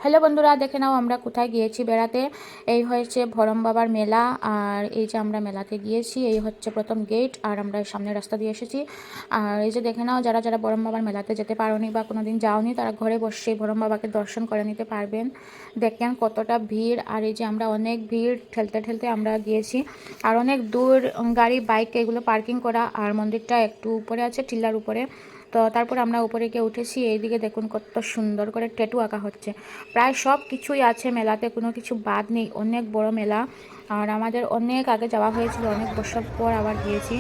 Hello বন্ধুরা, দেখে নাও আমরা কোথায় গিয়েছি বেড়াতে। এই হয়েছে ভরম বাবার মেলা। আর এই যে আমরা মেলাতে গিয়েছি, এই হচ্ছে প্রথম গেট। আর আমরা সামনের রাস্তা দিয়ে এসেছি। আর এই যে দেখে নাও, যারা যারা ভরম বাবার মেলাতে যেতে পারোনি বা কোনোদিন যাওনি, তারা ঘরে বসে ভরম বাবাকে দর্শন করে নিতে পারবেন। দেখেন কতটা ভিড়। আর এই যে আমরা অনেক ভিড় ঠেলতে ঠেলতে আমরা গিয়েছি। আর অনেক দূর গাড়ি বাইক এগুলো পার্কিং করা। আর মন্দিরটা একটু উপরে আছে, টিলার উপরে। তো তারপর আমরা উপরে গিয়ে উঠেছি। এইদিকে দেখুন কত সুন্দর করে ট্যাটু আঁকা হচ্ছে। প্রায় সব কিছুই আছে মেলাতে, কোনো কিছু বাদ নেই। অনেক বড় মেলা। আর আমাদের অনেক আগে যাওয়া হয়েছিল, অনেক বছর পর আবার গিয়েছি।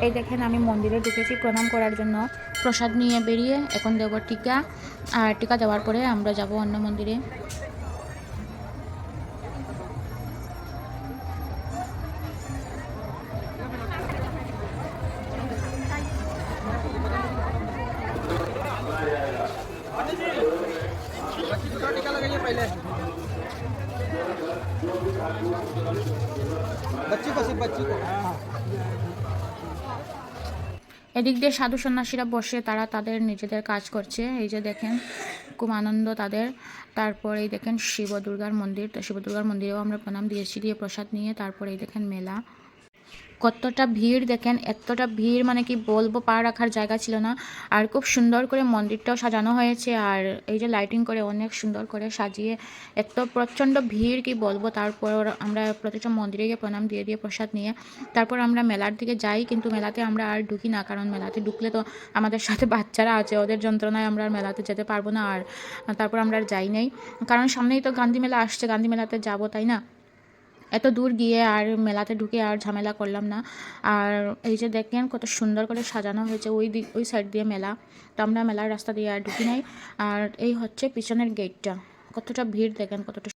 এই দেখেন আমি মন্দিরে ঢুকেছি প্রণাম করার জন্য। প্রসাদ নিয়ে বেরিয়ে এখন দেবো টিকা। আর টিকা দেওয়ার পরে আমরা যাব অন্য মন্দিরে। बच्ची को सिर्फ बच्ची को এদিক দিয়ে সাধু সন্ন্যাসীরা বসে, তারা তাদের নিজেদের কাজ করছে। এই যে দেখেন খুব আনন্দ তাদের। তারপর এই দেখেন শিব দুর্গার মন্দির, তো শিব দুর্গার মন্দিরেও আমরা প্রণাম দিয়েছি, দিয়ে প্রসাদ নিয়ে তারপর এই দেখেন মেলা। কতটা ভিড় দেখেন, এতটা ভিড় মানে কি বলবো, পা রাখার জায়গা ছিল না। আর খুব সুন্দর করে মন্দিরটাও সাজানো হয়েছে। আর এই যে লাইটিং করে অনেক সুন্দর করে সাজিয়ে, এত প্রচণ্ড ভিড় কি বলবো। তারপর আমরা প্রতিটা মন্দিরে গিয়ে প্রণাম দিয়ে দিয়ে প্রসাদ নিয়ে তারপর আমরা মেলার দিকে যাই। কিন্তু মেলাতে আমরা আর ঢুকি না, কারণ মেলাতে ঢুকলে তো আমাদের সাথে বাচ্চারা আছে, ওদের যন্ত্রণায় আমরা আর মেলাতে যেতে পারবো না। আর তারপর আমরা আর যাই নাই, কারণ সামনেই তো গান্ধী মেলা আসছে, গান্ধী মেলাতে যাবো, তাই না। এত দূর গিয়ে আর মেলাতে ঢুকে আর ঝামেলা করলাম না। আর এই যে দেখেন কত সুন্দর করে সাজানো হয়েছে, ওই সাইড দিয়ে মেলা। তো আমরা মেলার রাস্তা দিয়ে আর ঢুকি নাই। আর এই হচ্ছে পিছনের গেটটা। কতটা ভিড় দেখেন, কতটা